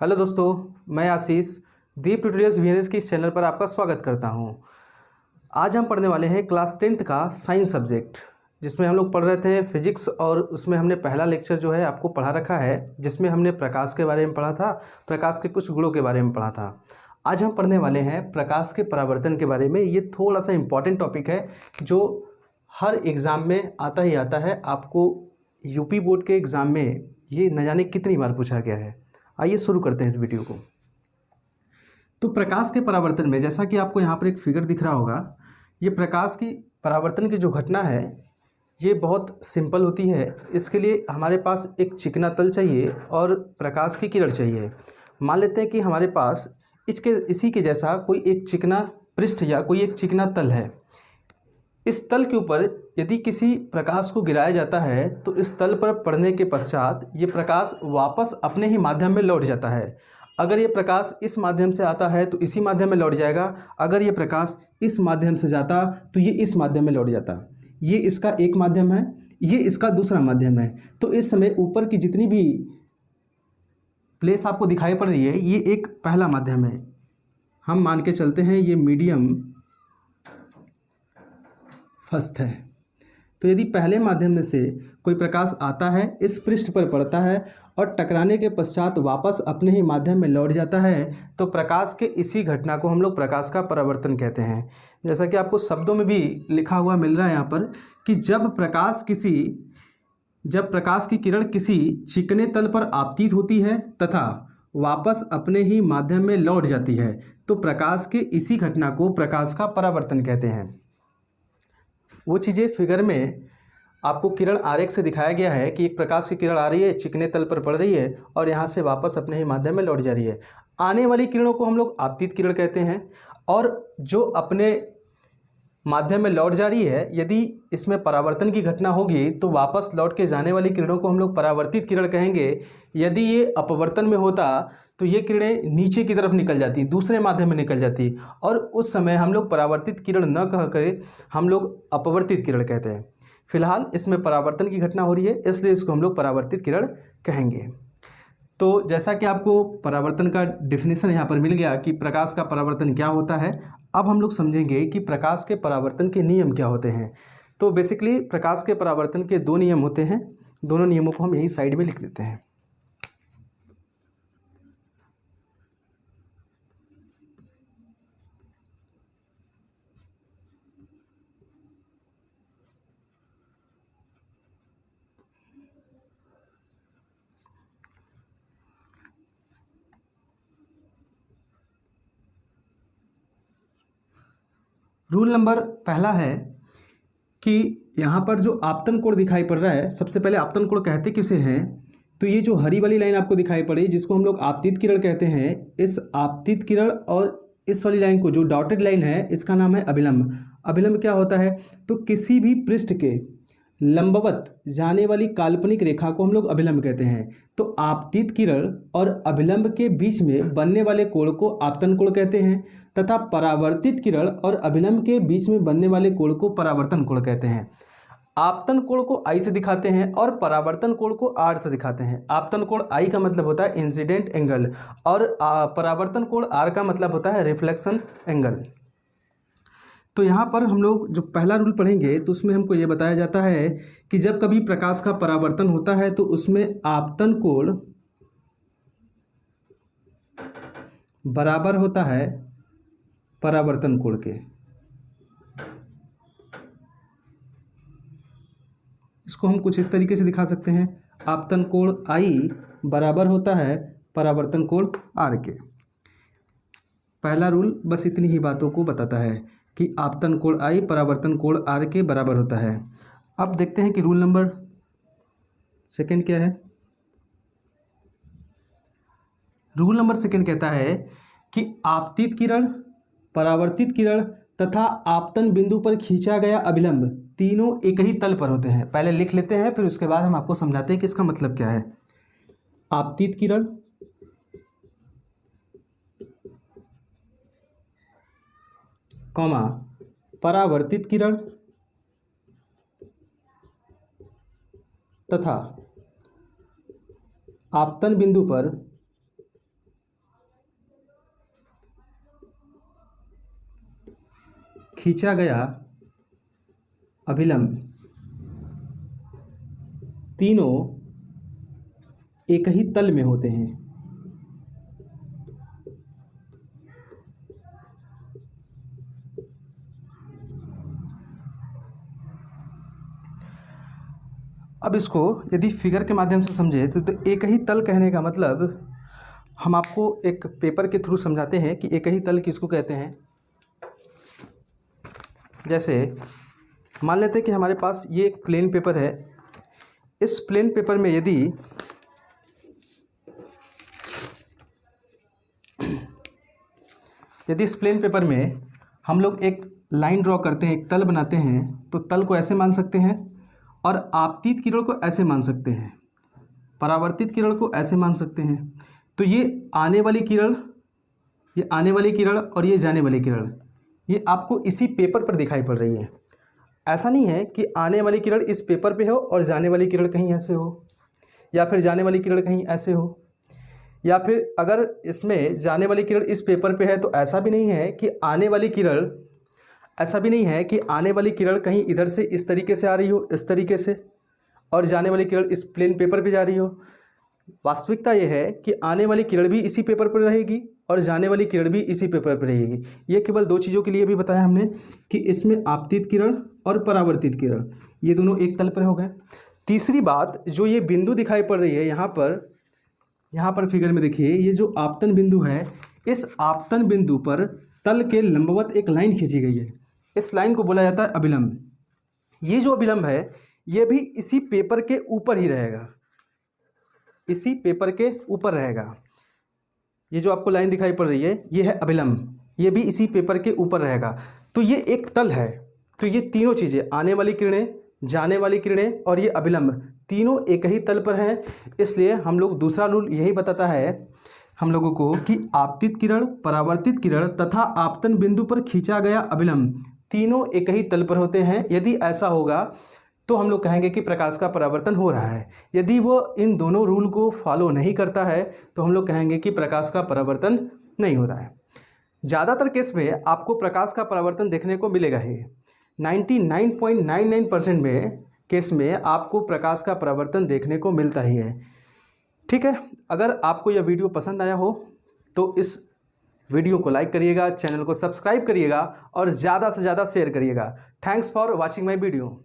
Hello दोस्तों, मैं आशीष दीप tutorials VNS के इस चैनल पर आपका स्वागत करता हूं। आज हम पढ़ने वाले हैं क्लास 10th का साइंस सब्जेक्ट, जिसमें हम लोग पढ़ रहे थे फिजिक्स। और उसमें हमने पहला लेक्चर जो है आपको पढ़ा रखा है, जिसमें हमने प्रकाश के बारे में पढ़ा था, प्रकाश के कुछ गुणों के बारे में पढ़ा था। आज हम पढ़ने वाले हैं प्रकाश के परावर्तन के बारे में। ये थोड़ा सा इम्पॉर्टेंट टॉपिक है जो हर एग्ज़ाम में आता ही आता है। आपको यूपी बोर्ड के एग्ज़ाम में ये न जाने कितनी बार पूछा गया है। आइए शुरू करते हैं इस वीडियो को। तो प्रकाश के परावर्तन में, जैसा कि आपको यहाँ पर एक फिगर दिख रहा होगा, ये प्रकाश की परावर्तन की जो घटना है ये बहुत सिंपल होती है। इसके लिए हमारे पास एक चिकना तल चाहिए और प्रकाश की किरण चाहिए। मान लेते हैं कि हमारे पास इसी के जैसा कोई एक चिकना पृष्ठ या कोई एक चिकना तल है। इस तल के ऊपर यदि किसी प्रकाश को गिराया जाता है तो इस तल पर पड़ने के पश्चात ये प्रकाश वापस अपने ही माध्यम में लौट जाता है। अगर ये प्रकाश इस माध्यम से आता है तो इसी माध्यम में लौट जाएगा। अगर ये प्रकाश इस माध्यम से जाता तो ये इस माध्यम में लौट जाता। ये इसका एक माध्यम है, ये इसका दूसरा माध्यम है। तो इस समय ऊपर की जितनी भी प्लेस आपको दिखाई पड़ रही है, ये एक पहला माध्यम है। हम मान के चलते हैं ये मीडियम फर्स्ट है। तो यदि पहले माध्यम में से कोई प्रकाश आता है, इस पृष्ठ पर पड़ता है और टकराने के पश्चात वापस अपने ही माध्यम में लौट जाता है, तो प्रकाश के इसी घटना को हम लोग प्रकाश का परावर्तन कहते हैं। जैसा कि आपको शब्दों में भी लिखा हुआ मिल रहा है यहाँ पर कि जब प्रकाश की किरण किसी चिकने तल पर आपतित होती है तथा वापस अपने ही माध्यम में लौट जाती है, तो प्रकाश के इसी घटना को प्रकाश का परावर्तन कहते हैं। वो चीज़ें फिगर में आपको किरण आरेख से दिखाया गया है कि एक प्रकाश की किरण आ रही है, चिकने तल पर पड़ रही है और यहाँ से वापस अपने ही माध्यम में लौट जा रही है। आने वाली किरणों को हम लोग आपतित किरण कहते हैं। और जो अपने माध्यम में लौट जा रही है, यदि इसमें परावर्तन की घटना होगी तो वापस लौट के जाने वाली किरणों को हम लोग परावर्तित किरण कहेंगे। यदि ये अपवर्तन में होता तो ये किरणें नीचे की तरफ निकल जाती, दूसरे माध्यम में निकल जाती, और उस समय हम लोग परावर्तित किरण न कह कर हम लोग अपवर्तित किरण कहते हैं। फिलहाल इसमें परावर्तन की घटना हो रही है, इसलिए इसको हम लोग परावर्तित किरण कहेंगे। तो जैसा कि आपको परावर्तन का डेफिनेशन यहाँ पर मिल गया कि प्रकाश का परावर्तन क्या होता है, अब हम लोग समझेंगे कि प्रकाश के परावर्तन के नियम क्या होते हैं। तो बेसिकली प्रकाश के परावर्तन के दो नियम होते हैं। दोनों नियमों को हम यही साइड में लिख देते हैं। रूल नंबर पहला है कि यहाँ पर जो आपतन कोण दिखाई पड़ रहा है, सबसे पहले आपतन कोण कहते किसे हैं? तो ये जो हरी वाली लाइन आपको दिखाई पड़ी, जिसको हम लोग आपतित किरण कहते हैं, इस आपतित किरण और इस वाली लाइन को, जो डॉटेड लाइन है, इसका नाम है अभिलंब। अभिलंब क्या होता है? तो किसी भी पृष्ठ के लंबवत जाने वाली काल्पनिक रेखा को हम लोग अभिलंब कहते हैं। तो आपतित किरण और अभिलंब के बीच में बनने वाले कोण को आपतन कोण कहते हैं, तथा परावर्तित किरण और अभिलंब के बीच में बनने वाले कोण को परावर्तन कोण कहते हैं। आपतन कोण को आई से दिखाते हैं और परावर्तन कोण को आर से दिखाते हैं। आपतन कोण आई का मतलब होता है इंसिडेंट एंगल और परावर्तन कोण आर का मतलब होता है रिफ्लेक्शन एंगल। तो यहाँ पर हम लोग जो पहला रूल पढ़ेंगे तो उसमें हमको ये बताया जाता है कि जब कभी प्रकाश का परावर्तन होता है तो उसमें आपतन कोण बराबर होता है परावर्तन कोण के। इसको हम कुछ इस तरीके से दिखा सकते हैं, आपतन कोण आई बराबर होता है परावर्तन कोण आर के। पहला रूल बस इतनी ही बातों को बताता है कि आपतन कोण आई परावर्तन कोण आर के बराबर होता है। अब देखते हैं कि रूल नंबर सेकंड क्या है। रूल नंबर सेकंड कहता है कि आपतित किरण, परावर्तित किरण तथा आपतन बिंदु पर खींचा गया अभिलंब तीनों एक ही तल पर होते हैं। पहले लिख लेते हैं, फिर उसके बाद हम आपको समझाते हैं कि इसका मतलब क्या है। आपतित किरण, कॉमा परावर्तित किरण तथा आपतन बिंदु पर खींचा गया अभिलंब तीनों एक ही तल में होते हैं। अब इसको यदि फिगर के माध्यम से समझे तो एक ही तल कहने का मतलब हम आपको एक पेपर के थ्रू समझाते हैं कि एक ही तल किसको कहते हैं। जैसे मान लेते हैं कि हमारे पास ये एक प्लेन पेपर है। इस प्लेन पेपर में यदि इस प्लेन पेपर में हम लोग एक लाइन ड्रॉ करते हैं, एक तल बनाते हैं, तो तल को ऐसे मान सकते हैं और आपतित किरण को ऐसे मान सकते हैं, परावर्तित किरण को ऐसे मान सकते हैं। तो ये आने वाली किरण, ये आने वाली किरण और ये जाने वाली किरण, ये आपको इसी पेपर पर दिखाई पड़ रही है। ऐसा नहीं है कि आने वाली किरण इस पेपर पे हो और जाने वाली किरण कहीं ऐसे हो, या फिर जाने वाली किरण कहीं ऐसे हो, या फिर अगर इसमें जाने वाली किरण इस पेपर पे है तो ऐसा भी नहीं है कि आने वाली किरण, ऐसा भी नहीं है कि आने वाली किरण कहीं इधर से इस तरीके से आ रही हो, इस तरीके से, और जाने वाली किरण इस प्लेन पेपर पे जा रही हो। वास्तविकता यह है कि आने वाली किरण भी इसी पेपर पर रहेगी और जाने वाली किरण भी इसी पेपर पर रहेगी। ये केवल दो चीज़ों के लिए भी बताया हमने कि इसमें आपतित किरण और परावर्तित किरण ये दोनों एक तल पर हो गए। तीसरी बात, जो ये बिंदु दिखाई पड़ रही है यहाँ पर फिगर में देखिए, ये जो आपतन बिंदु है, इस आपतन बिंदु पर तल के लंबवत एक लाइन खींची गई है। इस लाइन को बोला जाता है अभिलंब। ये जो अभिलंब है ये भी इसी पेपर के ऊपर ही रहेगा, इसी पेपर के ऊपर रहेगा। ये जो आपको लाइन दिखाई पड़ रही है ये है अभिलंब, ये भी इसी पेपर के ऊपर रहेगा। तो ये एक तल है। तो ये तीनों चीज़ें, आने वाली किरणें, जाने वाली किरणें और ये अभिलंब, तीनों एक ही तल पर हैं। इसलिए हम लोग, दूसरा रूल यही बताता है हम लोगों को कि आपतित किरण, परावर्तित किरण तथा आपतन बिंदु पर खींचा गया अभिलंब तीनों एक ही तल पर होते हैं। यदि ऐसा होगा तो हम लोग कहेंगे कि प्रकाश का परावर्तन हो रहा है। यदि वो इन दोनों रूल को फॉलो नहीं करता है तो हम लोग कहेंगे कि प्रकाश का परावर्तन नहीं हो रहा है। ज़्यादातर केस में आपको प्रकाश का परावर्तन देखने को मिलेगा ही। 99.99% में केस में आपको प्रकाश का परावर्तन देखने को मिलता ही है। ठीक है, अगर आपको यह वीडियो पसंद आया हो तो इस वीडियो को लाइक करिएगा, चैनल को सब्सक्राइब करिएगा और ज़्यादा से ज़्यादा शेयर करिएगा। Thanks for watching my video.